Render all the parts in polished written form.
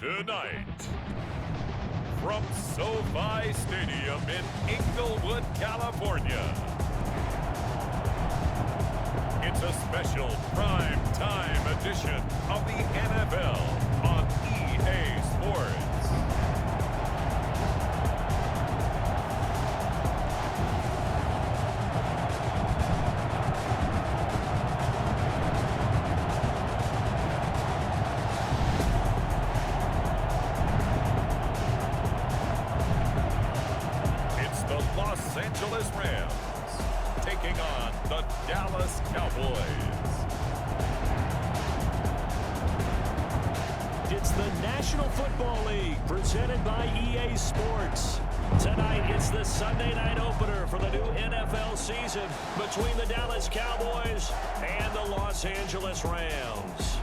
Tonight, from SoFi Stadium in Inglewood, California, it's a special prime time edition of the NFL on EA Sports. Los Angeles Rams taking on the Dallas Cowboys. It's the National Football League presented by EA Sports. Tonight, it's the Sunday night opener for the new NFL season between the Dallas Cowboys and the Los Angeles Rams.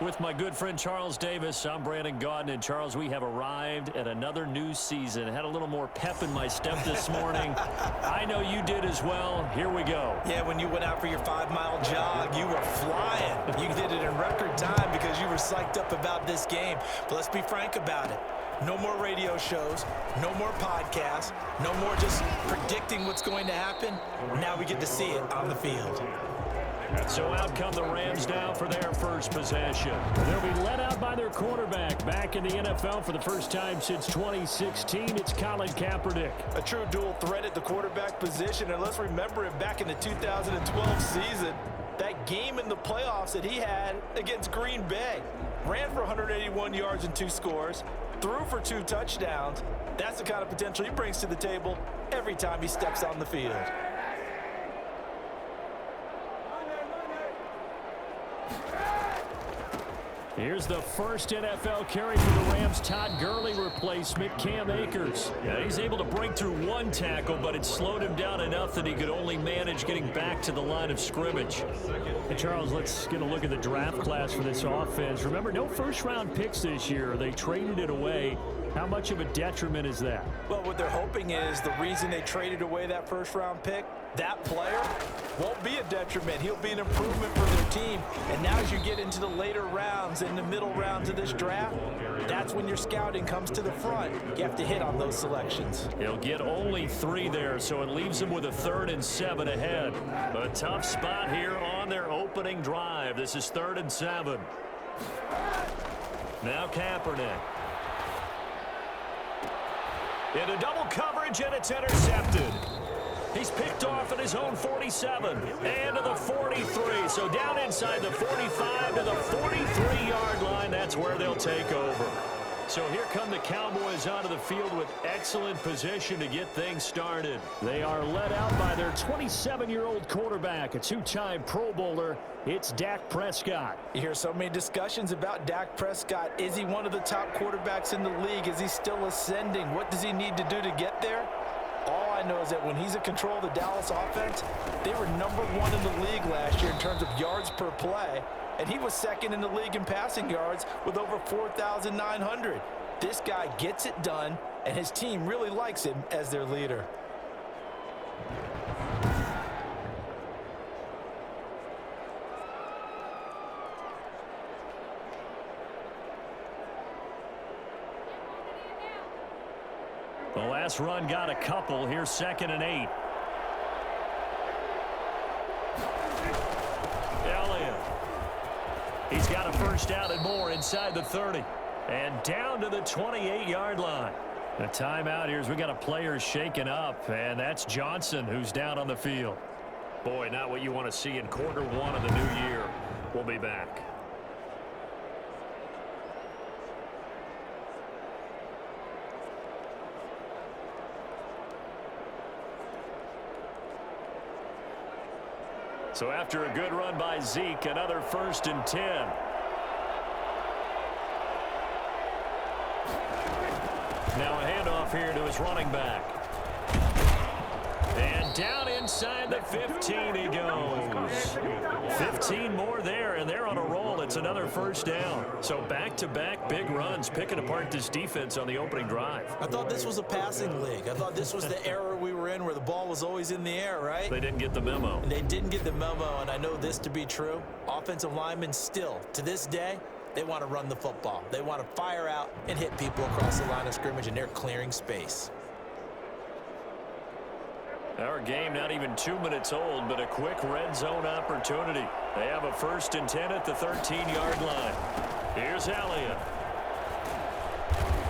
With my good friend Charles Davis, I'm Brandon Gaudin. And Charles, we have arrived at another new season. Had a little more pep in my step this morning. I know you did as well. Here we go. Yeah, when you went out for your 5-mile jog, you were flying. You did it in record time because you were psyched up about this game. But let's be frank about it. No more radio shows, no more podcasts, no more just predicting what's going to happen. Now we get to see it on the field. So out come the Rams now for their first possession. They'll be led out by their quarterback. Back in the NFL for the first time since 2016, it's Colin Kaepernick. A true dual threat at the quarterback position. And let's remember it back in the 2012 season. That game in the playoffs that he had against Green Bay. Ran for 181 yards and 2 scores. Threw for 2 touchdowns. That's the kind of potential he brings to the table every time he steps on the field. Here's the first NFL carry for the Rams' Todd Gurley replacement, Cam Akers. Yeah, he's able to break through 1 tackle, but it slowed him down enough that he could only manage getting back to the line of scrimmage. Hey, Charles, let's get a look at the draft class for this offense. Remember, no first-round picks this year. They traded it away. How much of a detriment is that? Well, what they're hoping is the reason they traded away that first-round pick, that player won't be a detriment. He'll be an improvement for their team. And now as you get into the later rounds, in the middle rounds of this draft, that's when your scouting comes to the front. You have to hit on those selections. He'll get only 3 there, so it leaves him with a 3rd and 7 ahead. A tough spot here on their opening drive. This is 3rd and 7. Now Kaepernick. Into double coverage, and it's intercepted. He's picked off at his own 47 and to the 43. So down inside the 45 to the 43-yard line. That's where they'll take over. So here come the Cowboys onto the field with excellent position to get things started. They are led out by their 27-year-old quarterback, a 2-time Pro Bowler. It's Dak Prescott. You hear so many discussions about Dak Prescott. Is he one of the top quarterbacks in the league? Is he still ascending? What does he need to do to get there? All I know is that when he's in control of the Dallas offense, they were number 1 in the league last year in terms of yards per play. And he was 2nd in the league in passing yards with over 4,900. This guy gets it done, and his team really likes him as their leader. The last run got a couple. Here's 2nd and 8. Elliott. He's got a first down and more inside the 30. And down to the 28-yard line. The timeout here is we got a player shaken up, and that's Johnson who's down on the field. Boy, not what you want to see in quarter 1 of the new year. We'll be back. So after a good run by Zeke, another 1st and 10. Now a handoff here to his running back. And down inside the 15 he goes. 15 more there, and they're on a roll. It's another first down. So back-to-back big runs, picking apart this defense on the opening drive. I thought this was a passing league. I thought this was the era we were in where the ball was always in the air, right? They didn't get the memo. And they didn't get the memo, and I know this to be true. Offensive linemen still, to this day, they want to run the football. They want to fire out and hit people across the line of scrimmage, and they're clearing space. Our game not even 2 minutes old, but a quick red zone opportunity. They have a 1st and 10 at the 13-yard line. Here's Elliott.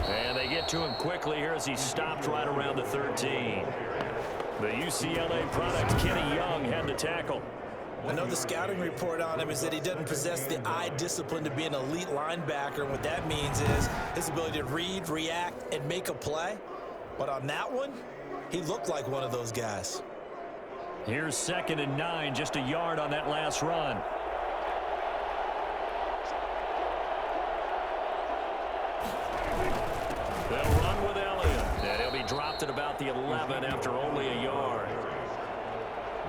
And they get to him quickly here as he stopped right around the 13. The UCLA product, Kenny Young, had the tackle. I know the scouting report on him is that he doesn't possess the eye discipline to be an elite linebacker. And what that means is his ability to read, react, and make a play. But on that one, he looked like one of those guys. Here's 2nd and 9, just a yard on that last run. They'll run with Elliott, and he'll be dropped at about the 11 after only a yard.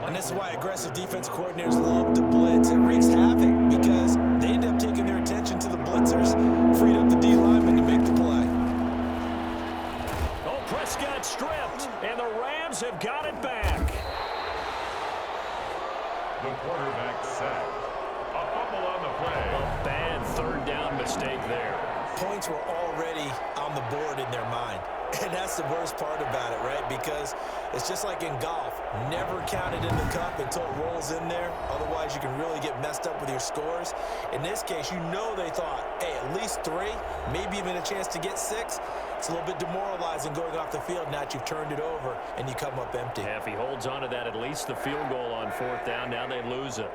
And this is why aggressive defense coordinators love to blitz. It wreaks havoc because they end up taking their attention to the blitzers, freed up the D lineman to make the play. Oh, Prescott stripped, and the Rams have got it back. The quarterback sacked. A fumble on the play. A bad 3rd down mistake there. Points were already on the board in their mind. And that's the worst part about it, right? Because it's just like in golf. Never count it in the cup until it rolls in there. Otherwise, you can really get messed up with your scores. In this case, you know they thought, hey, at least 3, maybe even a chance to get 6. It's a little bit demoralizing going off the field now that you've turned it over and you come up empty. Yeah, if he holds on to that, at least the field goal on 4th down. Now they lose it.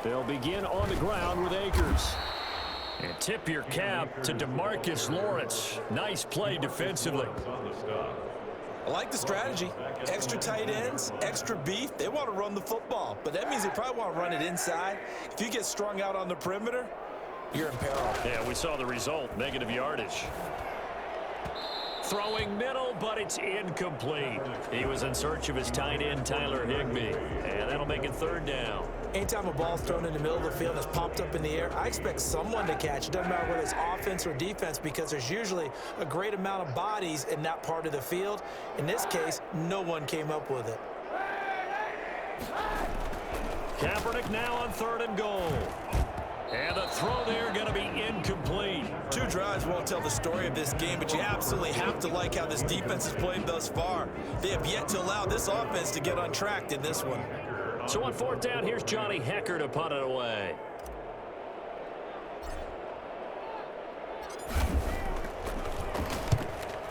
They'll begin on the ground with Akers. And tip your cap to DeMarcus Lawrence. Nice play defensively. I like the strategy. Extra tight ends, extra beef. They want to run the football, but that means they probably want to run it inside. If you get strung out on the perimeter, you're in peril. Yeah, we saw the result. Negative yardage. Throwing middle, but it's incomplete. He was in search of his tight end, Tyler Higbee. And that'll make it 3rd down. Anytime a ball's thrown in the middle of the field and it's popped up in the air, I expect someone to catch it. Doesn't matter whether it's offense or defense because there's usually a great amount of bodies in that part of the field. In this case, no one came up with it. Kaepernick now on 3rd and goal. And the throw there going to be incomplete. 2 drives won't tell the story of this game, but you absolutely have to like how this defense has played thus far. They have yet to allow this offense to get untracked in this one. So on 4th down, here's Johnny Hecker to punt it away.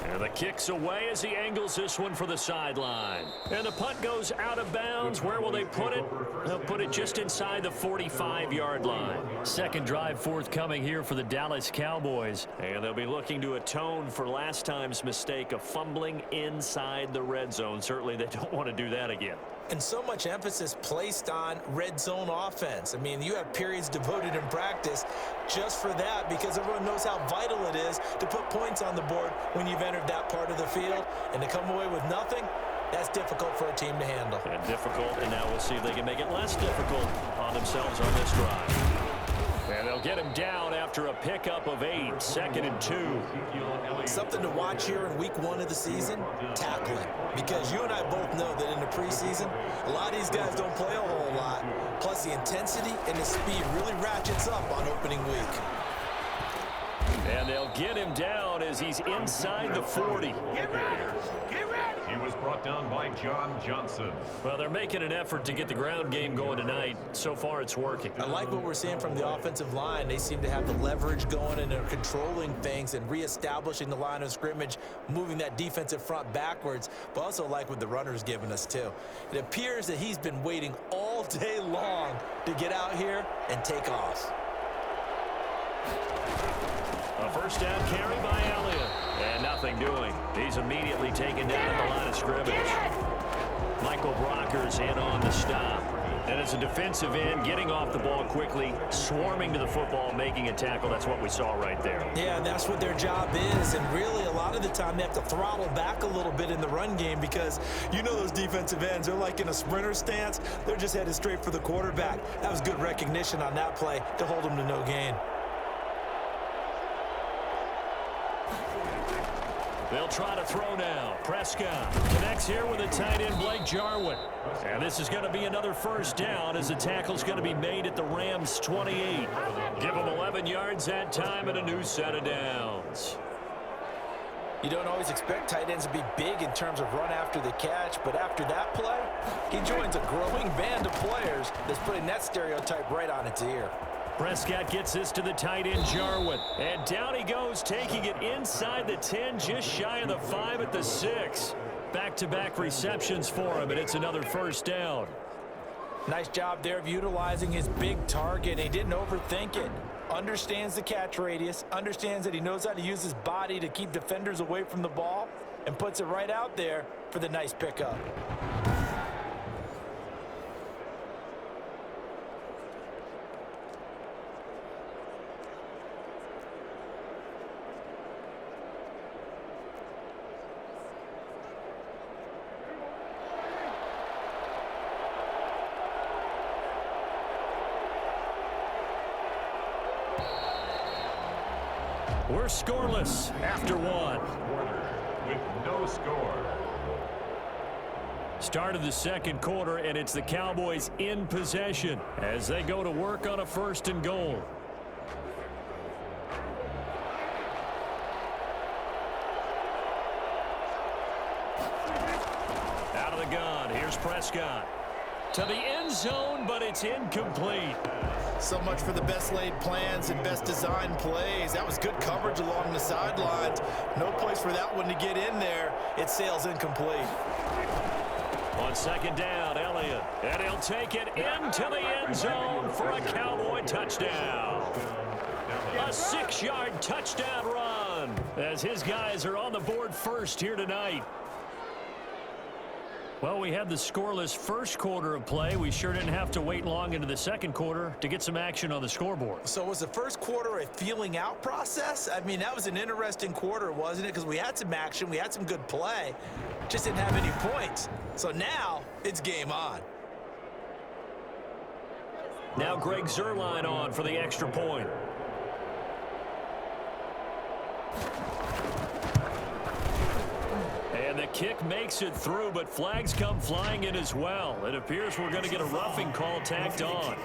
And the kick's away as he angles this one for the sideline. And the punt goes out of bounds. Where will they put it? They'll put it just inside the 45-yard line. 2nd drive forthcoming here for the Dallas Cowboys. And they'll be looking to atone for last time's mistake of fumbling inside the red zone. Certainly they don't want to do that again. And so much emphasis placed on red zone offense. I mean, you have periods devoted in practice just for that because everyone knows how vital it is to put points on the board when you've entered that part of the field. And to come away with nothing, that's difficult for a team to handle. And difficult, and now we'll see if they can make it less difficult on themselves on this drive. And they'll get him down after a pickup of 8, 2nd and 2. Something to watch here in week 1 of the season, tackling. Because you and I both know that in the preseason, a lot of these guys don't play a whole lot. Plus the intensity and the speed really ratchets up on opening week. And they'll get him down as he's inside the 40. Get ready! He was brought down by John Johnson. Well, they're making an effort to get the ground game going tonight. So far, it's working. I like what we're seeing from the offensive line. They seem to have the leverage going and they're controlling things and reestablishing the line of scrimmage, moving that defensive front backwards, but also like what the runner's giving us too. It appears that he's been waiting all day long to get out here and take off. A 1st down carry by Elliott. And nothing doing. He's immediately taken down at the line of scrimmage. Michael Brocker's in on the stop. And as a defensive end, getting off the ball quickly, swarming to the football, making a tackle, that's what we saw right there. Yeah, that's what their job is. And really, a lot of the time, they have to throttle back a little bit in the run game because you know those defensive ends, they're like in a sprinter stance. They're just headed straight for the quarterback. That was good recognition on that play to hold them to no gain. They'll try to throw now. Prescott connects here with the tight end, Blake Jarwin. And this is going to be another first down as the tackle's going to be made at the Rams' 28. Give them 11 yards that time and a new set of downs. You don't always expect tight ends to be big in terms of run after the catch, but after that play, he joins a growing band of players that's putting that stereotype right on its ear. Prescott gets this to the tight end, Jarwin. And down he goes, taking it inside the 10, just shy of the 5 at the 6. Back-to-back receptions for him, and it's another first down. Nice job there of utilizing his big target. He didn't overthink it. Understands the catch radius, understands that he knows how to use his body to keep defenders away from the ball, and puts it right out there for the nice pickup. We're scoreless after one. With no score. Start of the second quarter, and it's the Cowboys in possession as they go to work on a 1st and goal. Out of the gun, here's Prescott. To the end zone, but it's incomplete. So much for the best laid plans and best designed plays. That was good coverage along the sidelines. No place for that one to get in there. It sails incomplete. On 2nd down, Elliott. And he'll take it into the end zone for a Cowboy touchdown. A 6-yard touchdown run as his guys are on the board first here tonight. Well, we had the scoreless first quarter of play. We sure didn't have to wait long into the second quarter to get some action on the scoreboard. So was the first quarter a feeling out process? I mean, that was an interesting quarter, wasn't it? Because we had some action, we had some good play, just didn't have any points. So now it's game on. Now Greg Zuerlein on for the extra point. And the kick makes it through, but flags come flying in as well. It appears we're going to get a roughing call tacked on.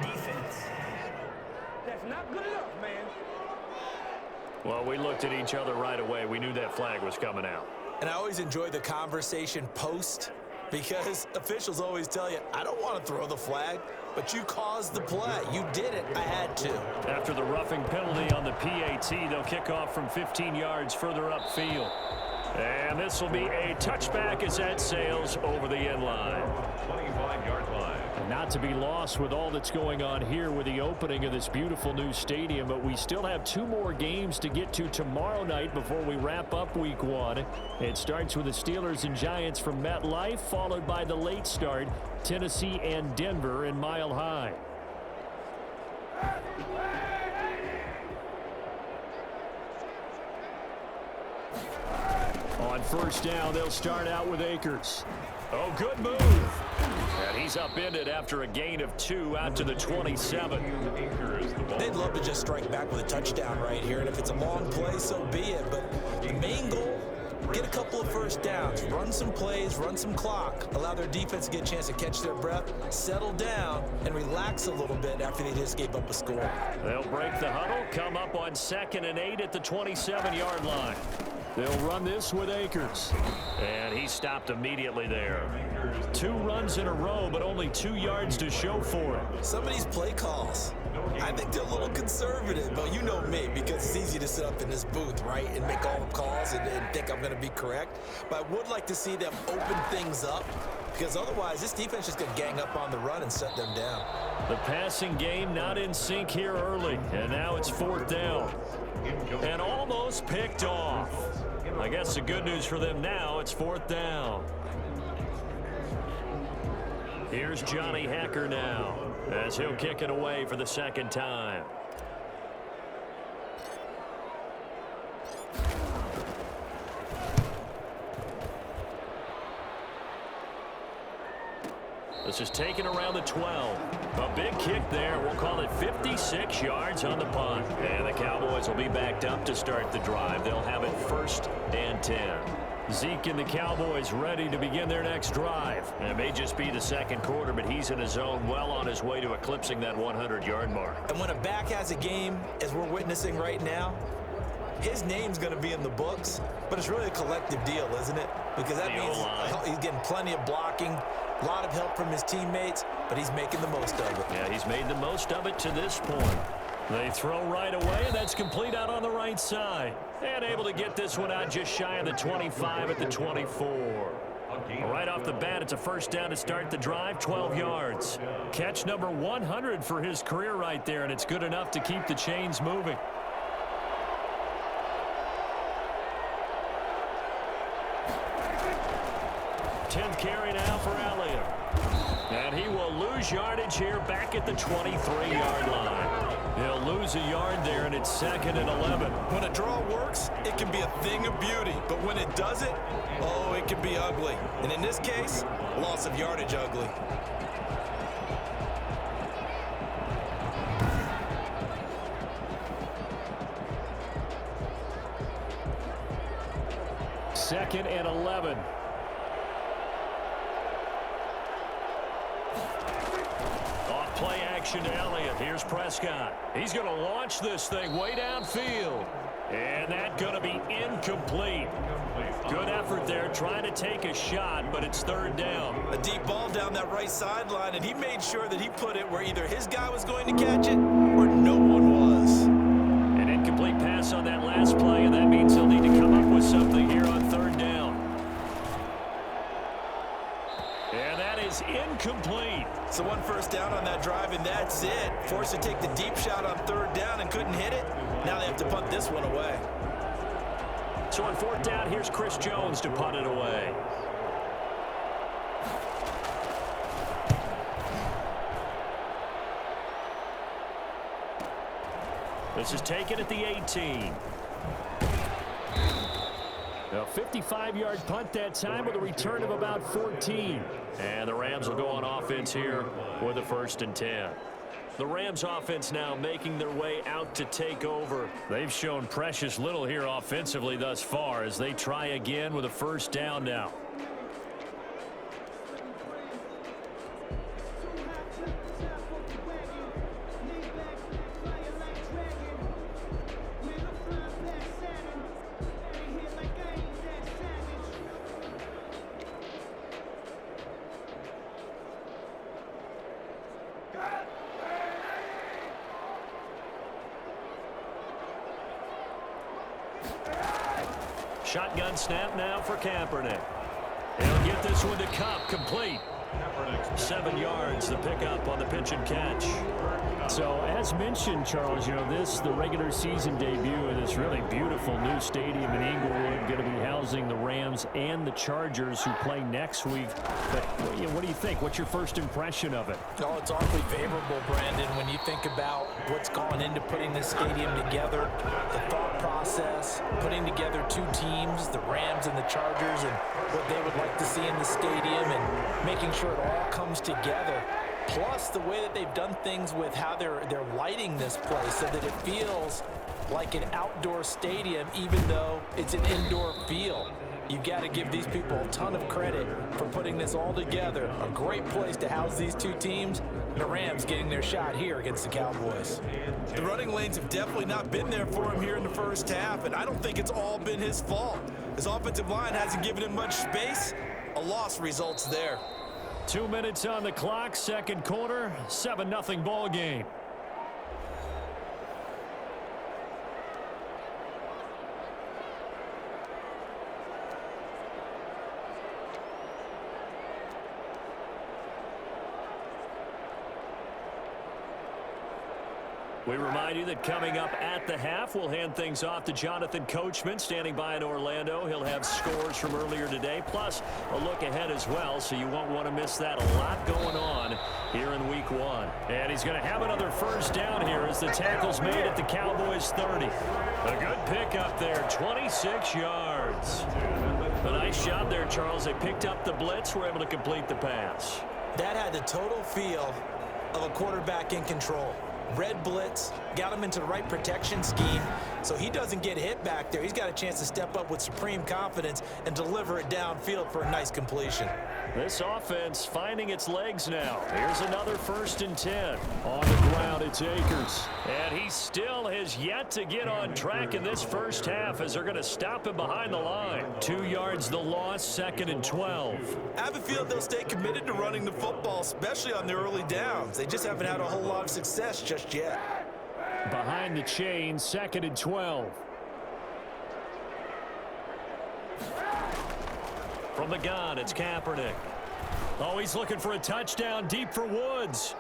Defense. That's not good enough, man. Well, we looked at each other right away. We knew that flag was coming out. And I always enjoy the conversation post because officials always tell you, I don't want to throw the flag, but you caused the play. You did it. I had to. After the roughing penalty on the PAT, they'll kick off from 15 yards further upfield. And this will be a touchback as that sails over the end line. 25-yard line. And not to be lost with all that's going on here with the opening of this beautiful new stadium, but we still have 2 more games to get to tomorrow night before we wrap up week 1. It starts with the Steelers and Giants from MetLife, followed by the late start, Tennessee and Denver in Mile High. On first down, they'll start out with Akers. Oh, good move. And he's upended after a gain of 2 out to the 27. They'd love to just strike back with a touchdown right here, and if it's a long play, so be it. But the main goal, get a couple of first downs, run some plays, run some clock, allow their defense to get a chance to catch their breath, settle down, and relax a little bit after they just gave up a score. They'll break the huddle, come up on 2nd and 8 at the 27-yard line. They'll run this with Akers. And he stopped immediately there. 2 runs in a row, but only 2 yards to show for it. Some of these play calls, I think they're a little conservative, but you know me, because it's easy to sit up in this booth, right, and make all the calls and think I'm going to be correct. But I would like to see them open things up, because otherwise this defense is going to gang up on the run and shut them down. The passing game not in sync here early, and now it's 4th down. And almost picked off. I guess the good news for them now, it's 4th down. Here's Johnny Hacker now as he'll kick it away for the second time. This is taken around the 12. A big kick there. We'll call it 56 yards on the punt. And the Cowboys will be backed up to start the drive. They'll have it 1st and 10. Zeke and the Cowboys ready to begin their next drive. And it may just be the second quarter, but he's in his zone, well on his way to eclipsing that 100-yard mark. And when a back has a game, as we're witnessing right now, his name's going to be in the books, but it's really a collective deal, isn't it? Because that means he's getting plenty of blocking, a lot of help from his teammates, but he's making the most of it. Yeah, he's made the most of it to this point. They throw right away, and that's complete out on the right side. And able to get this one out just shy of the 25 at the 24. Right off the bat, it's a first down to start the drive, 12 yards. Catch number 100 for his career right there, and it's good enough to keep the chains moving. Tenth carry now for Elliott. And he will lose yardage here back at the 23-yard line. He'll lose a yard there, and it's 2nd and 11. When a draw works, it can be a thing of beauty. But when it doesn't, oh, it can be ugly. And in this case, loss of yardage ugly. Second and 11. Play action to Elliott. Here's Prescott. He's going to launch this thing way downfield. And that's going to be incomplete. Good effort there trying to take a shot, but it's 3rd down. A deep ball down that right sideline, and he made sure that he put it where either his guy was going to catch it or no one was. An incomplete pass on that last play, and that means he'll need to come up with something here on 3rd down. And that is incomplete. So 1 first down on that drive, and that's it. Forced to take the deep shot on 3rd down and couldn't hit it. Now they have to punt this one away. So on 4th down, here's Chris Jones to punt it away. This is taken at the 18. A 55-yard punt that time with a return of about 14. And the Rams will go on offense here with a 1st and 10. The Rams offense now making their way out to take over. They've shown precious little here offensively thus far as they try again with a 1st down now. Shotgun snap now for Kaepernick. He'll get this one to Cup, complete. 7 yards, the pickup on the pitch and catch. So, as mentioned, Charles, you know, the regular season debut of this really beautiful new stadium in Inglewood, going to be housing the Rams and the Chargers who play next week. But what do you think? What's your first impression of it? Oh, it's awfully favorable, Brandon, when you think about what's gone into putting this stadium together, the thought process, putting together 2 teams, the Rams and the Chargers, and what they would like to see in the stadium, and making sure it all comes together. Plus, the way that they've done things with how they're lighting this place so that it feels like an outdoor stadium, even though it's an indoor feel. You've got to give these people a ton of credit for putting this all together. A great place to house these 2 teams. The Rams getting their shot here against the Cowboys. The running lanes have definitely not been there for him here in the first half, and I don't think it's all been his fault. His offensive line hasn't given him much space. A loss results there. 2 minutes on the clock, second quarter, 7-0 ball game. We remind you that coming up at the half, we'll hand things off to Jonathan Coachman, standing by in Orlando. He'll have scores from earlier today, plus a look ahead as well, so you won't want to miss that. A lot going on here in Week 1. And he's going to have another first down here as the tackle's made at the Cowboys 30. A good pickup there, 26 yards. A nice job there, Charles. They picked up the blitz, were able to complete the pass. That had the total feel of a quarterback in control. Red blitz, got him into the right protection scheme, so he doesn't get hit back there. He's got a chance to step up with supreme confidence and deliver it downfield for a nice completion. This offense finding its legs now. Here's another 1st and 10. On the ground, it's Akers. And he still has yet to get on track in this first half as they're going to stop him behind the line. 2 yards the loss, 2nd and 12. I have a feeling they'll stay committed to running the football, especially on the early downs. They just haven't had a whole lot of success just yet. Behind the chain, 2nd and 12. From the gun, it's Kaepernick. Oh, he's looking for a touchdown deep for Woods.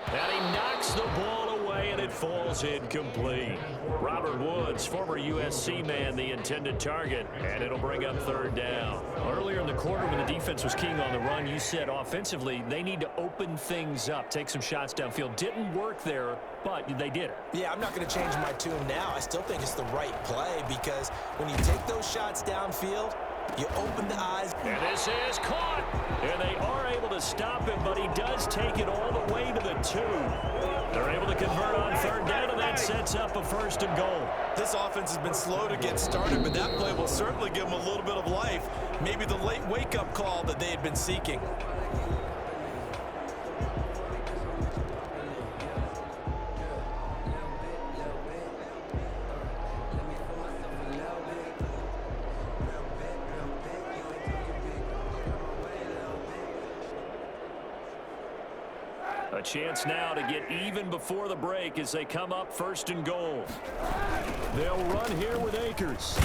And he knocks the ball away, and it falls incomplete. Robert Woods, former USC man, the intended target, and it'll bring up 3rd down. Earlier in the quarter when the defense was keying on the run, you said offensively they need to open things up, take some shots downfield. Didn't work there, but they did it. Yeah, I'm not going to change my tune now. I still think it's the right play because when you take those shots downfield, you open the eyes. And this is caught. And they are able to stop him, but he does take it all the way to the 2. They're able to convert on 3rd down, and that sets up a 1st and goal. This offense has been slow to get started, but that play will certainly give them a little bit of life. Maybe the late wake-up call that they had been seeking. A chance now to get even before the break as they come up 1st and goal. They'll run here with Akers.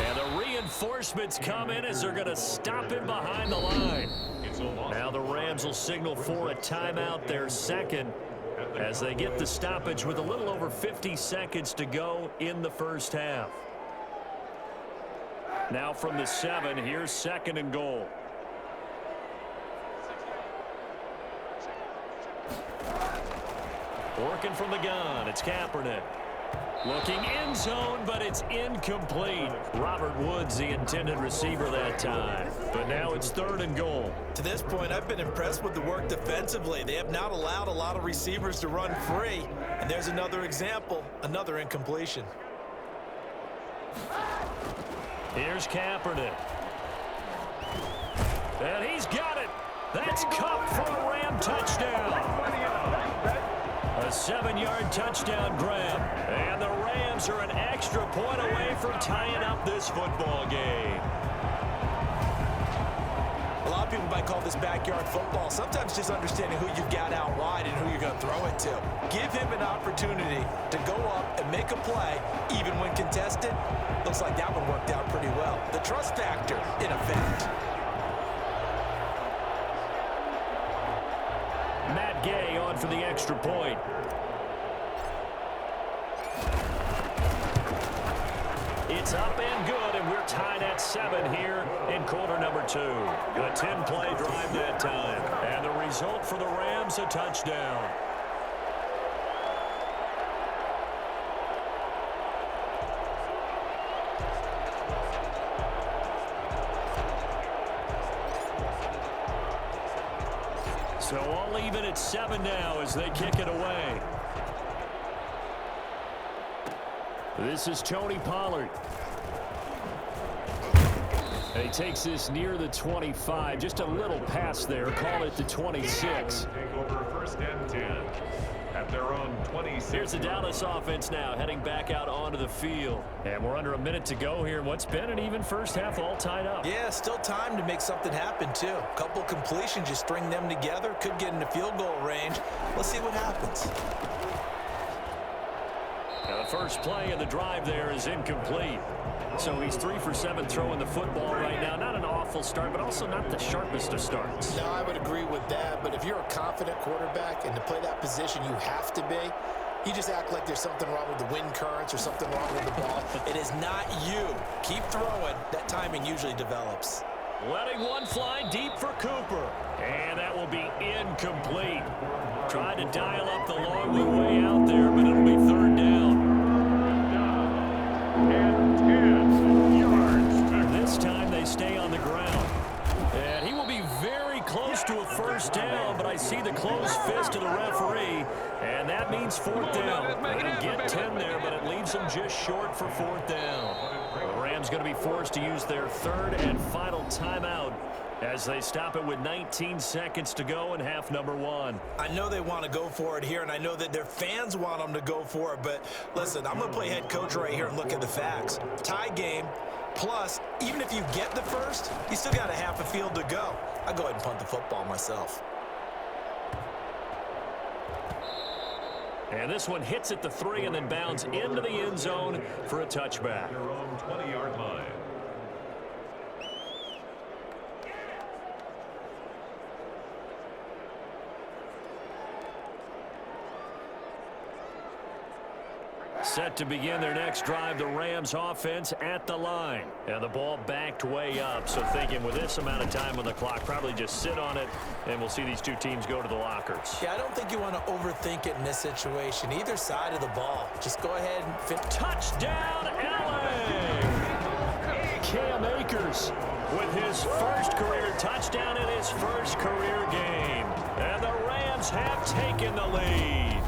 And the reinforcements come in as they're going to stop him behind the line. Now the Rams will signal for a timeout, their 2nd, as they get the stoppage with a little over 50 seconds to go in the first half. Now from the 7, here's 2nd and goal. Working from the gun, it's Kaepernick. Looking end zone, but it's incomplete. Robert Woods, the intended receiver that time. But now it's 3rd and goal. To this point, I've been impressed with the work defensively. They have not allowed a lot of receivers to run free. And there's another example, another incompletion. Here's Kaepernick. And he's got it. That's Cup for a Ram touchdown. A 7-yard touchdown grab. And the Rams are an extra point away from tying up this football game. A lot of people might call this backyard football. Sometimes just understanding who you've got out wide and who you're going to throw it to. Give him an opportunity to go up and make a play, even when contested. Looks like that one worked out pretty well. The trust factor in effect. Matt Gay on for the extra point. It's up and good, and we're tied at 7 here in quarter number 2. A 10-play drive that time. And the result for the Rams, a touchdown. So all even at 7 now as they kick it away. This is Tony Pollard. And he takes this near the 25. Just a little pass there. Call it the 26. Take over 1st and 10 at their own 26. Here's the Dallas offense now heading back out onto the field. And we're under a minute to go here. What's been an even first half all tied up. Yeah, still time to make something happen, too. A couple completions, you string them together, could get into field goal range. Let's see what happens. Now the first play of the drive there is incomplete. So he's 3 for 7 throwing the football right now. Not an awful start, but also not the sharpest of starts. No, I would agree with that. But if you're a confident quarterback and to play that position you have to be, You just act like there's something wrong with the wind currents or something wrong with the ball. It is not you. Keep throwing. That timing usually develops. Letting one fly deep for Cooper. And that will be incomplete. Tried to dial up the long way out there, but it'll be third down. And 10 yards. This time they stay on the ground. And he will be very close to a first down, but I see the closed fist of the referee, and that means fourth down. They didn't get 10 there, but it leaves them just short for fourth down. The Rams going to be forced to use their third and final timeout as they stop it with 19 seconds to go in half number one. I know they want to go for it here, and I know that their fans want them to go for it, but listen, I'm going to play head coach right here and look at the facts. Tie game, plus, even if you get the first, you still got a half a field to go. I go ahead and punt the football myself. And this one hits at the 3 and then bounds into the end zone for a touchback. Your own 20-yard line. Set to begin their next drive, the Rams offense at the line. And the ball backed way up, so thinking with this amount of time on the clock, probably just sit on it, and we'll see these two teams go to the lockers. Yeah, I don't think you want to overthink it in this situation. Either side of the ball. Just go ahead and fit. Touchdown, LA! Cam Akers with his first career touchdown in his first career game. And the Rams have taken the lead.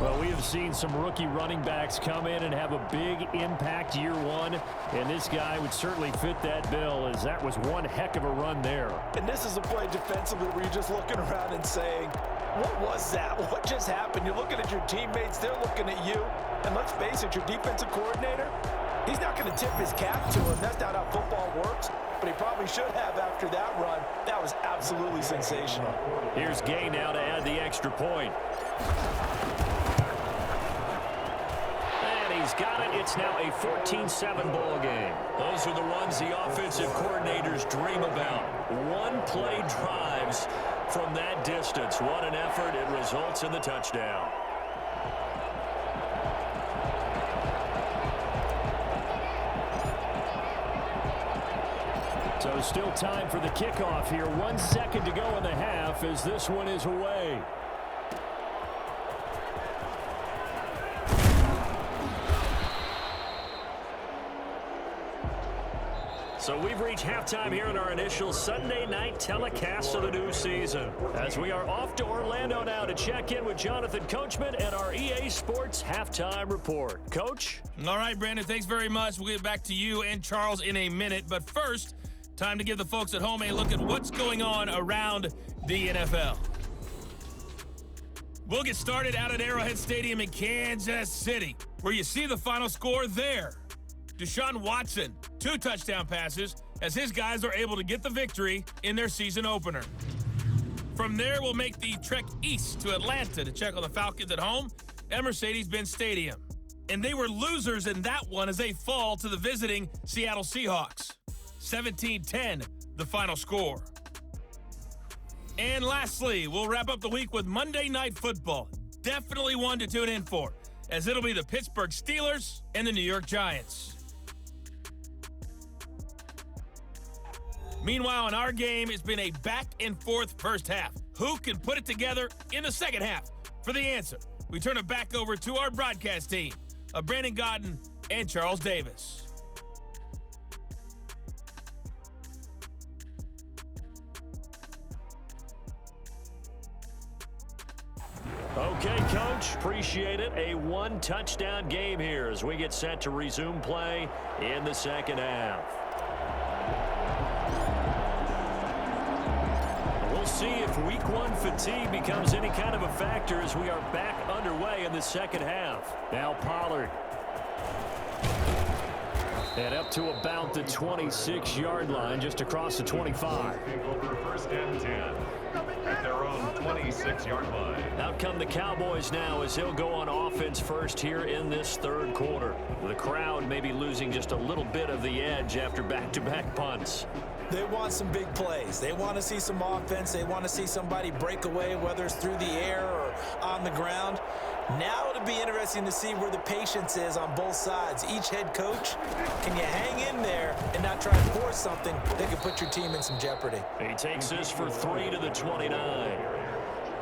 Well, we have seen some rookie running backs come in and have a big impact year one, and this guy would certainly fit that bill, as that was one heck of a run there. And this is a play defensively where you're just looking around and saying, what was that? What just happened? You're looking at your teammates, they're looking at you, and let's face it, your defensive coordinator, he's not going to tip his cap to him. That's not how football works, but he probably should have after that run. That was absolutely sensational. Here's Gay now to add the extra point. He's got it. It's now a 14-7 ball game. Those are the ones the offensive coordinators dream about. One-play drives from that distance. What an effort. It results in the touchdown. So still time for the kickoff here. 1 second to go in the half as this one is away. So we've reached halftime here in our initial Sunday night telecast of the new season, as we are off to Orlando now to check in with Jonathan Coachman and our EA Sports halftime report. Coach? All right, Brandon, thanks very much. We'll get back to you and Charles in a minute. But first, time to give the folks at home a look at what's going on around the NFL. We'll get started out at Arrowhead Stadium in Kansas City, where you see the final score there. Deshaun Watson, 2 touchdown passes, as his guys are able to get the victory in their season opener. From there, we'll make the trek east to Atlanta to check on the Falcons at home at Mercedes-Benz Stadium. And they were losers in that one as they fall to the visiting Seattle Seahawks. 17-10, the final score. And lastly, we'll wrap up the week with Monday Night Football. Definitely one to tune in for, as it'll be the Pittsburgh Steelers and the New York Giants. Meanwhile, in our game, it's been a back-and-forth first half. Who can put it together in the second half? For the answer, we turn it back over to our broadcast team of Brandon Godden and Charles Davis. Okay, Coach. Appreciate it. A 1-touchdown game here as we get set to resume play in the second half. We'll see if week one fatigue becomes any kind of a factor as we are back underway in the second half. Now Pollard. And up to about the 26-yard line, just across the 25. Over first and 10 at their own 26-yard line. Out come the Cowboys now as he'll go on offense first here in this third quarter. The crowd may be losing just a little bit of the edge after back-to-back punts. They want some big plays. They want to see some offense. They want to see somebody break away, whether it's through the air or on the ground. Now it'll be interesting to see where the patience is on both sides. Each head coach, can you hang in there and not try and force something that could put your team in some jeopardy? He takes this for 3 to the 29.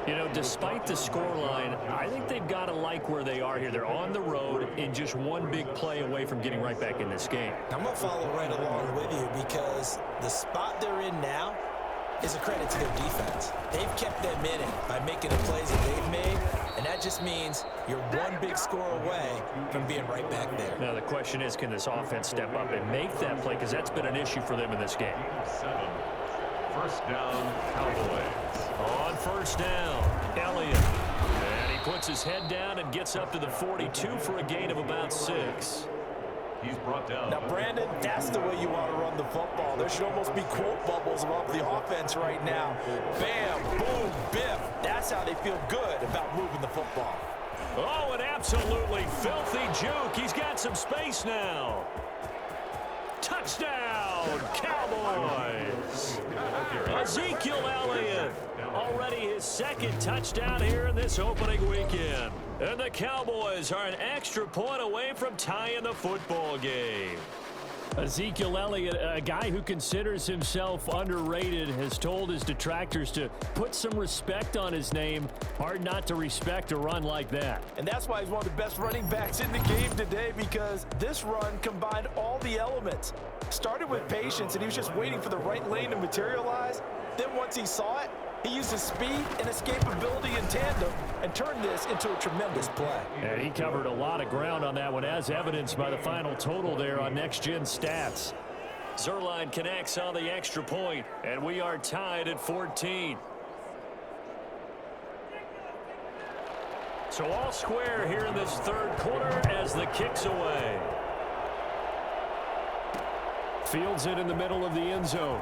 You know, despite the scoreline, I think they've got to like where they are here. They're on the road and just one big play away from getting right back in this game. I'm going to follow right along with you because the spot they're in now is a credit to their defense. They've kept them in it by making the plays that they've made, and that just means you're one big score away from being right back there. Now, the question is, can this offense step up and make that play? Because that's been an issue for them in this game. 7. First down, Cowboys. On first down, Elliott. And he puts his head down and gets up to the 42 for a gain of about 6. He's brought down. Now, Brandon, that's the way you want to run the football. There should almost be quote bubbles above the offense right now. Bam, boom, biff. That's how they feel good about moving the football. Oh, an absolutely filthy juke. He's got some space now. Touchdown, Cowboys. Ezekiel Elliott, already his second touchdown here in this opening weekend. And the Cowboys are an extra point away from tying the football game. Ezekiel Elliott, a guy who considers himself underrated, has told his detractors to put some respect on his name. Hard not to respect a run like that. And that's why he's one of the best running backs in the game today, because this run combined all the elements. Started with patience, and he was just waiting for the right lane to materialize. Then once he saw it, he used his speed and escapability in tandem and turned this into a tremendous play. And he covered a lot of ground on that one, as evidenced by the final total there on Next Gen Stats. Zerline connects on the extra point, and we are tied at 14. So all square here in this third quarter as the kick's away. Fields it in the middle of the end zone.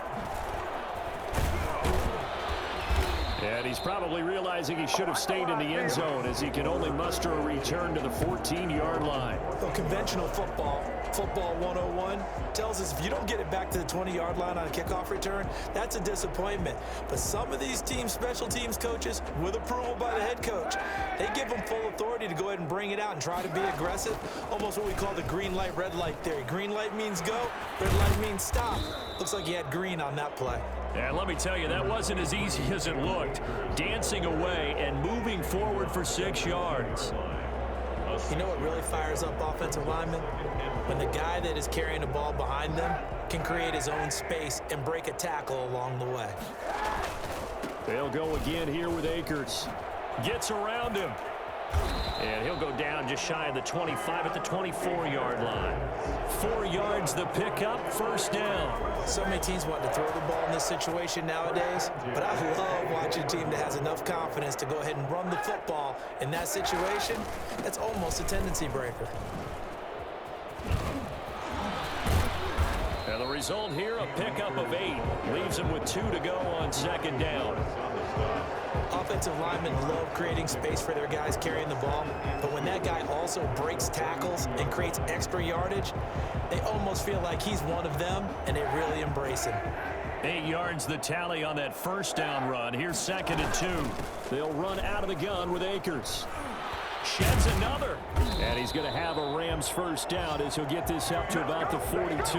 And he's probably realizing he should have stayed in the end zone, as he can only muster a return to the 14-yard line. Well, conventional football 101, tells us if you don't get it back to the 20-yard line on a kickoff return, that's a disappointment. But some of these teams, special teams coaches, with approval by the head coach, they give them full authority to go ahead and bring it out and try to be aggressive. Almost what we call the green light, red light theory. Green light means go, red light means stop. Looks like he had green on that play. And let me tell you, that wasn't as easy as it looked. Dancing away and moving forward for 6 yards. You know what really fires up offensive linemen? When the guy that is carrying the ball behind them can create his own space and break a tackle along the way. They'll go again here with Akers. Gets around him. And he'll go down just shy of the 25 at the 24-yard line. 4 yards the pickup, first down. So many teams want to throw the ball in this situation nowadays, but I love watching a team that has enough confidence to go ahead and run the football in that situation. That's almost a tendency breaker. And the result here, a pickup of 8. Leaves him with 2 to go on second down. Offensive linemen love creating space for their guys carrying the ball, but when that guy also breaks tackles and creates extra yardage, they almost feel like he's one of them, and they really embrace him. 8 yards the tally on that first down run. Here's second and 2. They'll run out of the gun with Akers. Sheds another. And he's going to have a Rams first down as he'll get this up to about the 42.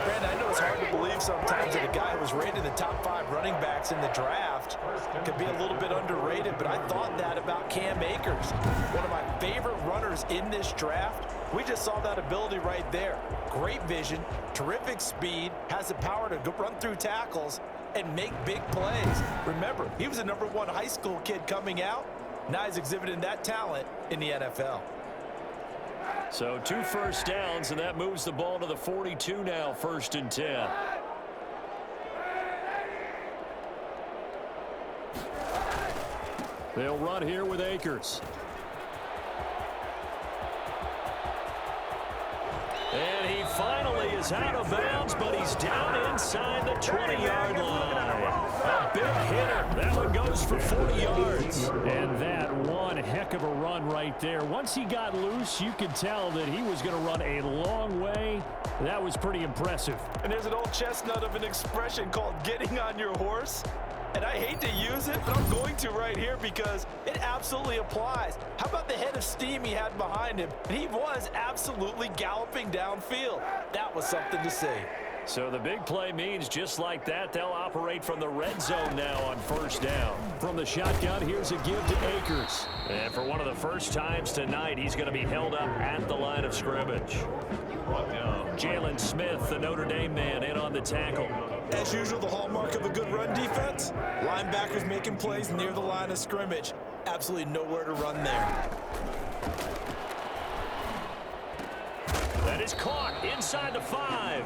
Brandon, I know it's hard to believe sometimes that a guy who was rated in the top 5 running backs in the draft could be a little bit underrated, but I thought that about Cam Akers. One of my favorite runners in this draft. We just saw that ability right there. Great vision, terrific speed, has the power to run through tackles and make big plays. Remember, he was a #1 high school kid coming out. Now he's exhibiting that talent in the NFL. So 2 first downs, and that moves the ball to the 42 now, 1st and 10. They'll run here with Akers. And he finally is out of bounds, but he's down inside the 20-yard line. A big hitter. That one goes for 40 yards. And that one heck of a run right there. Once he got loose, you could tell that he was going to run a long way. That was pretty impressive. And there's an old chestnut of an expression called getting on your horse. And I hate to use it, but I'm going to right here because it absolutely applies. How about the head of steam he had behind him? And he was absolutely galloping downfield. That was something to see. So the big play means just like that, they'll operate from the red zone now on first down. From the shotgun, here's a give to Akers. And for one of the first times tonight, he's going to be held up at the line of scrimmage. Jalen Smith, the Notre Dame man, in on the tackle. As usual, the hallmark of a good run defense, linebackers making plays near the line of scrimmage. Absolutely nowhere to run there. That is caught inside the 5.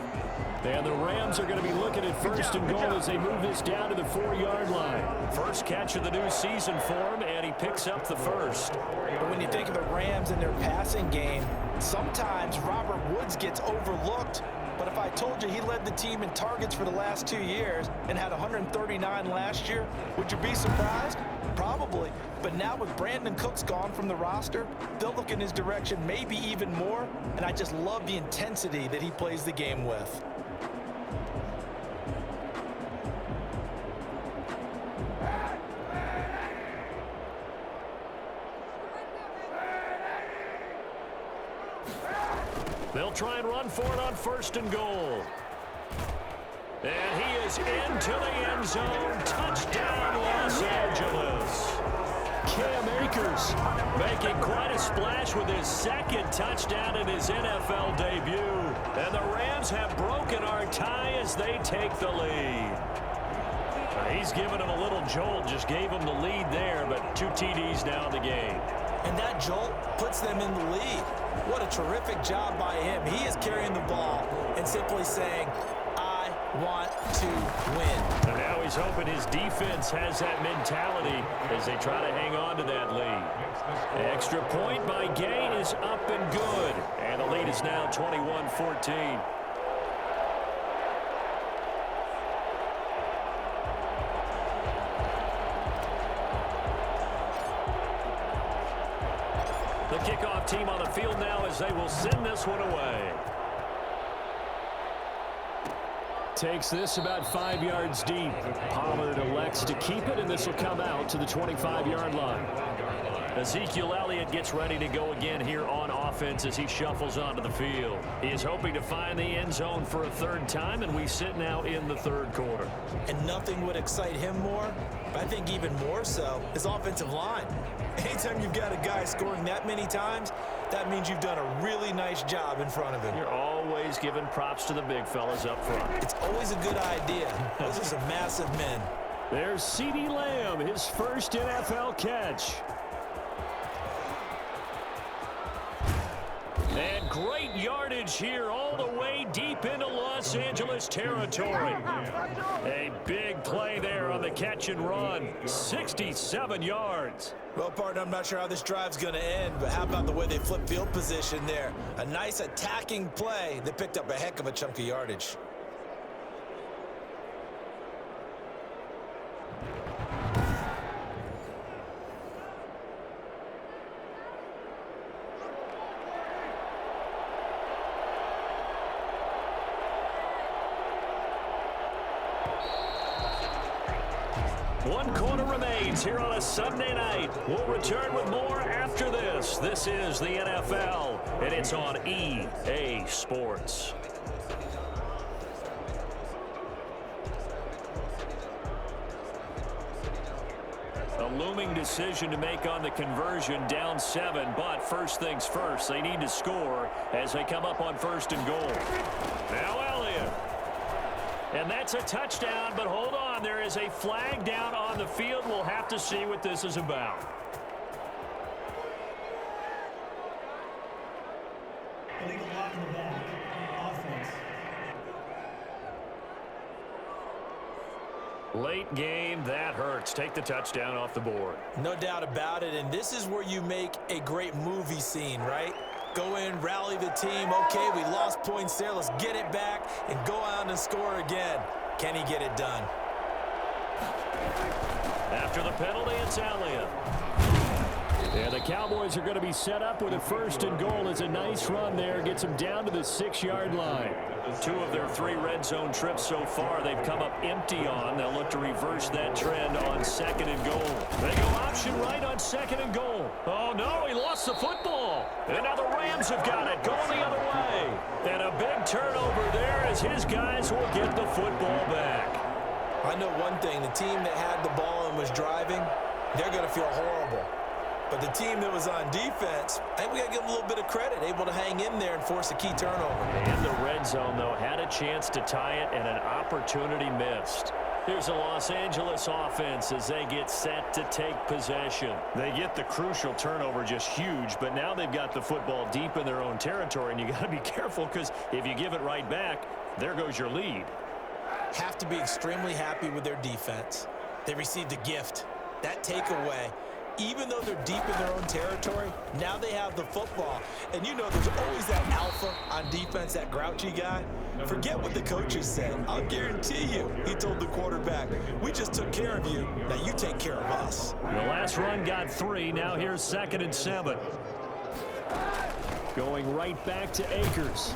And the Rams are going to be looking at first and goal as they move this down to the 4-yard line. First catch of the new season for him, and he picks up the first. But when you think of the Rams and their passing game, sometimes Robert Woods gets overlooked. But if I told you he led the team in targets for the last 2 years and had 139 last year, would you be surprised? Probably. But now with Brandon Cooks gone from the roster, they'll look in his direction maybe even more. And I just love the intensity that he plays the game with. They'll try and run for it on first and goal. And he is into the end zone. Touchdown, Los Angeles. Cam Akers Making quite a splash with his second touchdown in his NFL debut. And the Rams have broken our tie as they take the lead. He's given him a little jolt, just gave him the lead there, but 2 TDs now in the game. And that jolt puts them in the lead. What a terrific job by him. He is carrying the ball and simply saying, I want to win. And now he's hoping his defense has that mentality as they try to hang on to that lead. Extra point by Gain is up and good. And the lead is now 21-14. The kickoff team on the field now as they will send this one away. takes this about 5 yards deep. Pollard elects to keep it, and this will come out to the 25-yard line. Ezekiel Elliott gets ready to go again here on offense as he shuffles onto the field. He is hoping to find the end zone for a third time, and we sit now in the third quarter. And nothing would excite him more, but I think even more so, his offensive line. Anytime you've got a guy scoring that many times, that means you've done a really nice job in front of him. You're always giving props to the big fellas up front. It's always a good idea. Those are some massive men. There's CeeDee Lamb, his first NFL catch. And great yardage here all the way deep into Los Angeles territory. A big play there on the catch and run. 67 yards. Well, partner, I'm not sure how this drive's going to end, but how about the way they flip field position there? A nice attacking play that picked up a heck of a chunk of yardage. One quarter remains here on a Sunday night. We'll return with more after this. This is the NFL, and it's on EA Sports. A looming decision to make on the conversion, down 7, but first things first, they need to score as they come up on first and goal. Now Elliott. And that's a touchdown, but hold on. There is a flag down on the field. We'll have to see what this is about. Illegal lock in the back. Offense. Late game, that hurts. Take the touchdown off the board. No doubt about it, and this is where you make a great movie scene, right? Go in, rally the team. Okay, we lost points there. Let's get it back and go out and score again. Can he get it done? After the penalty, it's Elliott. And the the Cowboys are going to be set up with a 1st and goal. It's a nice run there. Gets them down to the 6-yard line. 2 of their 3 red zone trips so far they've come up empty on. They'll look to reverse that trend on 2nd and goal. They go option right on 2nd and goal. Oh, no, he lost the football. And now the Rams have got it going the other way. And a big turnover there as his guys will get the football back. I know one thing. The team that had the ball and was driving, they're going to feel horrible. But the team that was on defense, I think we got to give them a little bit of credit, able to hang in there and force a key turnover. And the red zone, though, had a chance to tie it and an opportunity missed. Here's the Los Angeles offense as they get set to take possession. They get the crucial turnover, just huge, but now they've got the football deep in their own territory, and you got to be careful because if you give it right back, there goes your lead. Have to be extremely happy with their defense. They received a gift. That takeaway, even though they're deep in their own territory, now they have the football. And you know there's always that alpha on defense, that grouchy guy. Forget what the coaches said. I'll guarantee you, he told the quarterback, we just took care of you. Now you take care of us. The last run got 3. Now here's 2nd and 7. Going right back to Akers.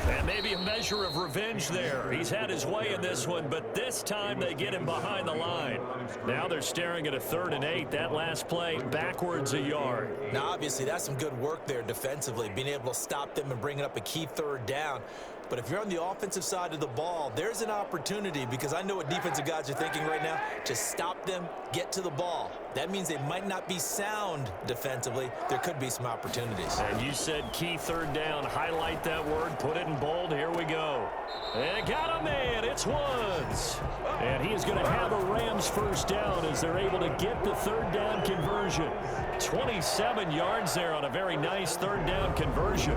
And maybe a measure of revenge there. He's had his way in this one, but this time they get him behind the line. Now they're staring at a 3rd and 8. That last play backwards a yard. Now, obviously, that's some good work there defensively, being able to stop them and bringing up a key 3rd down. But if you're on the offensive side of the ball, there's an opportunity because I know what defensive guys are thinking right now. Just stop them, get to the ball. That means they might not be sound defensively. There could be some opportunities. And you said key 3rd down. Highlight that word. Put it in bold. Here we go. And got a man. It's Woods. And he is going to have a Rams 1st down as they're able to get the 3rd down conversion. 27 yards there on a very nice 3rd down conversion.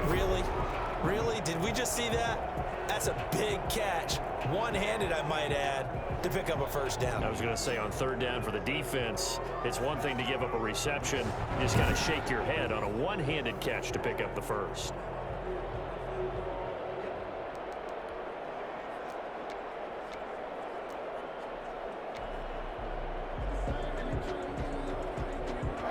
Really? Really? Did we just see that? That's a big catch. One-handed, I might add, to pick up a 1st down. I was going to say on 3rd down for the defense, it's one thing to give up a reception. You just got to shake your head on a one-handed catch to pick up the 1st.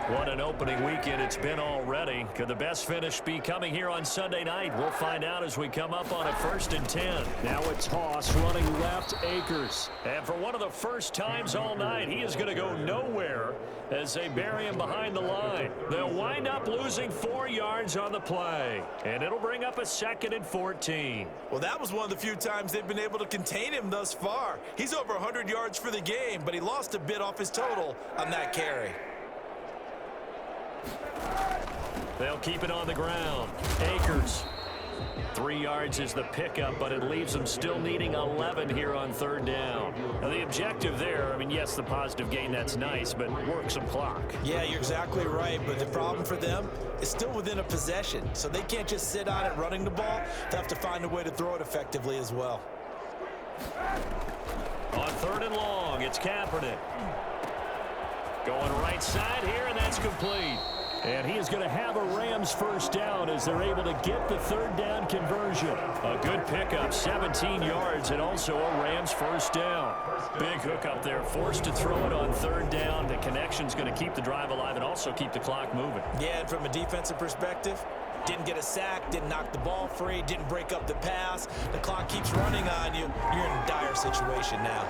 What an opening weekend it's been already. Could the best finish be coming here on Sunday night? We'll find out as we come up on a 1st and 10. Now a toss running left, Akers. And for one of the first times all night, he is going to go nowhere as they bury him behind the line. They'll wind up losing 4 yards on the play. And it'll bring up a 2nd and 14. Well, that was one of the few times they've been able to contain him thus far. He's over 100 yards for the game, but he lost a bit off his total on that carry. They'll keep it on the ground. Akers. 3 yards is the pickup, but it leaves them still needing 11 here on 3rd down. Now, the objective there, I mean, yes, the positive gain, that's nice, but work some clock. Yeah, you're exactly right, but the problem for them is still within a possession, so they can't just sit on it running the ball. They have to find a way to throw it effectively as well. On 3rd and long, it's Kaepernick. Going right side here, and that's complete. And he is going to have a Rams 1st down as they're able to get the 3rd down conversion. A good pickup, 17 yards, and also a Rams 1st down. Big hook up there, forced to throw it on 3rd down. The connection's going to keep the drive alive and also keep the clock moving. Yeah, and from a defensive perspective, didn't get a sack, didn't knock the ball free, didn't break up the pass. The clock keeps running on you. You're in a dire situation now.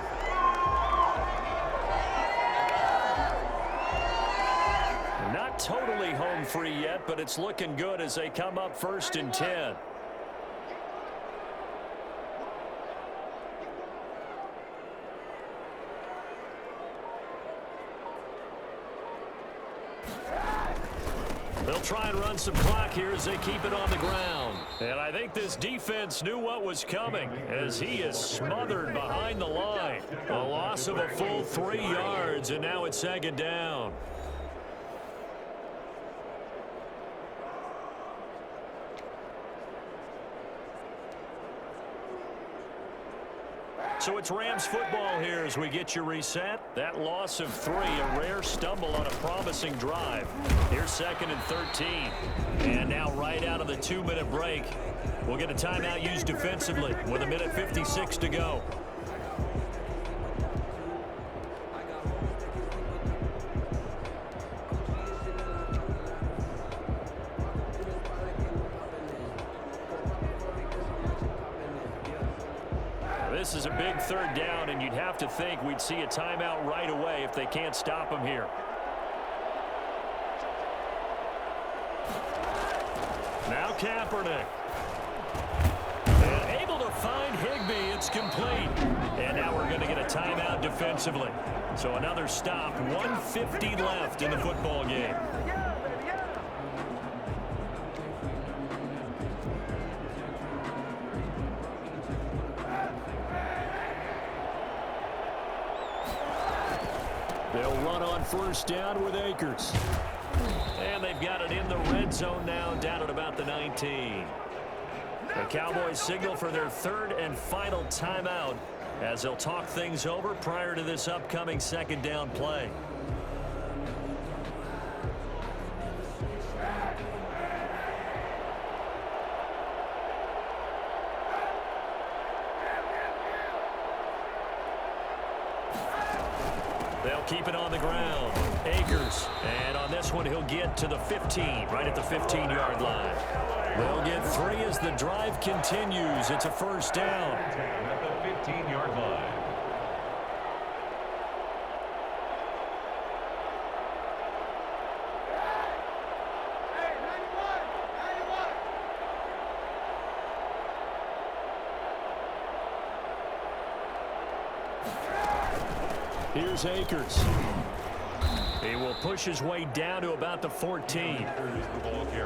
Not totally home free yet, but it's looking good as they come up 1st and 10. They'll try and run some clock here as they keep it on the ground. And I think this defense knew what was coming as he is smothered behind the line. A loss of a full 3 yards, and now it's 2nd down. So it's Rams football here as we get you reset. That loss of 3, a rare stumble on a promising drive. Here's 2nd and 13. And now right out of the 2-minute break, we'll get a timeout used defensively with 1:56 to go. this is a big third down, and you'd have to think we'd see a timeout right away if they can't stop him here. Now Kaepernick. And able to find Higbee. It's complete. And now we're going to get a timeout defensively. So another stop. 1:50 left in the football game. They'll run on first down with Akers. And they've got it in the red zone now, down at about the 19. The Cowboys signal for their third and final timeout as they'll talk things over prior to this upcoming second down play. They'll keep it on the ground. Akers. And on this one, he'll get to the 15, right at the 15-yard line. They'll get 3 as the drive continues. It's a first down. At the 15-yard line. Here's Akers. He will push his way down to about the 14.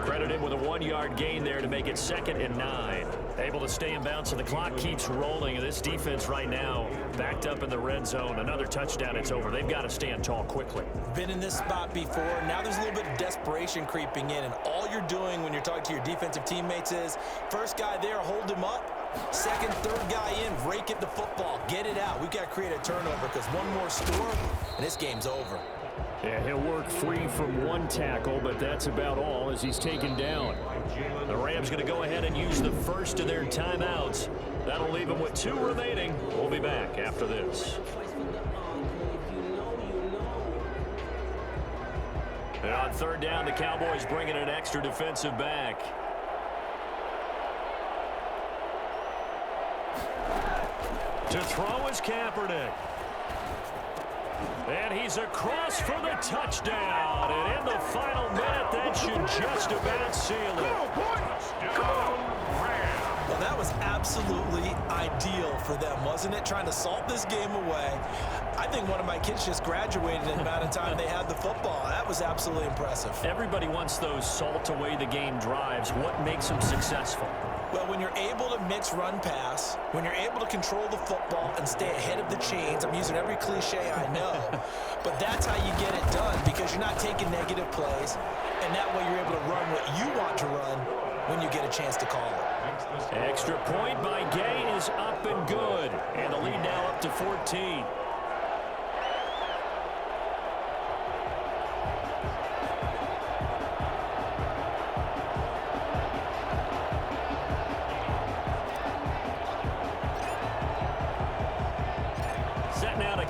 Credit him with a 1-yard gain there to make it 2nd and 9. Able to stay in bounds, so the clock keeps rolling. And this defense right now backed up in the red zone. Another touchdown, it's over. They've got to stand tall quickly. Been in this spot before. Now there's a little bit of desperation creeping in. And all you're doing when you're talking to your defensive teammates is, first guy there, hold him up. Second, third guy in, rake at the football. Get it out. We've got to create a turnover because one more score, and this game's over. Yeah, he'll work free from one tackle, but that's about all as he's taken down. The Rams going to go ahead and use the first of their timeouts. That'll leave them with 2 remaining. We'll be back after this. And on third down, the Cowboys bringing an extra defensive back. To throw is Kaepernick. And he's across for the touchdown. And in the final minute, that should just about seal it. Well, that was absolutely ideal for them, wasn't it? Trying to salt this game away. I think one of my kids just graduated in the amount of time they had the football. That was absolutely impressive. Everybody wants those salt away the game drives. What makes them successful? Well, when you're able to mix run pass, when you're able to control the football and stay ahead of the chains, I'm using every cliche I know, but that's how you get it done because you're not taking negative plays, and that way you're able to run what you want to run when you get a chance to call it. Extra point by Gay is up and good, and the lead now up to 14.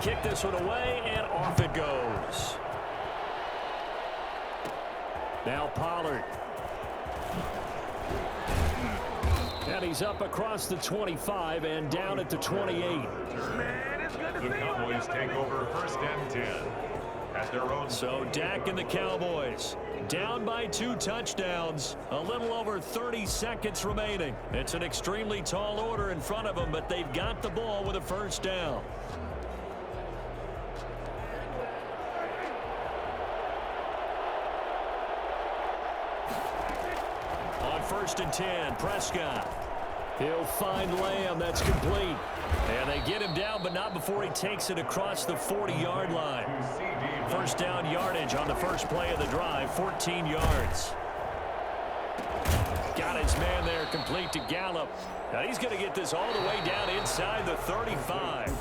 Kick this one away, and off it goes. Now Pollard. And he's up across the 25 and down at the 28. The Cowboys take over 1st and 10 at their own. So Dak and the Cowboys down by 2 touchdowns. A little over 30 seconds remaining. It's an extremely tall order in front of them, but they've got the ball with a first down. On 1st and 10, Prescott. He'll find Lamb. That's complete. And they get him down, but not before he takes it across the 40-yard line. First down yardage on the first play of the drive, 14 yards. Got his man there, complete to Gallup. Now he's going to get this all the way down inside the 35.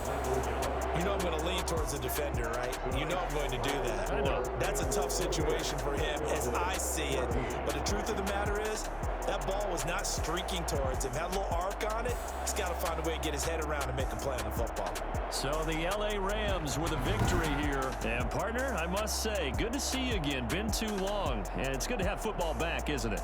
You know I'm going to lean towards the defender, right? You know I'm going to do that. I know. That's a tough situation for him as I see it. But the truth of the matter is, that ball was not streaking towards him. Had a little arc on it. He's got to find a way to get his head around and make a play on the football. So the L.A. Rams with a victory here. And, partner, I must say, good to see you again. Been too long. And it's good to have football back, isn't it?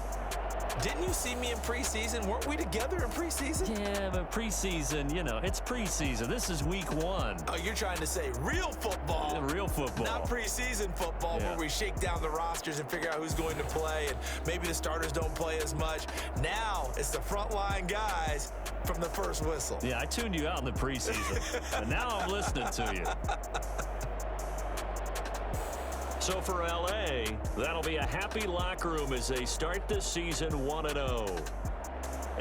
Didn't you see me in preseason? Weren't we together in preseason? Yeah, but preseason, you know, it's preseason. This is week 1. Oh, you're trying to say real football. Real football. Not preseason football where we shake down the rosters and figure out who's going to play, and maybe the starters don't play as much. Now it's the frontline guys from the first whistle. Yeah, I tuned you out in the preseason, but now I'm listening to you. So for L.A., that'll be a happy locker room as they start this season 1-0.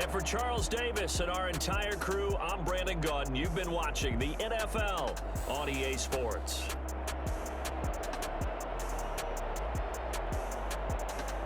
And for Charles Davis and our entire crew, I'm Brandon Gaudin. You've been watching the NFL on EA Sports.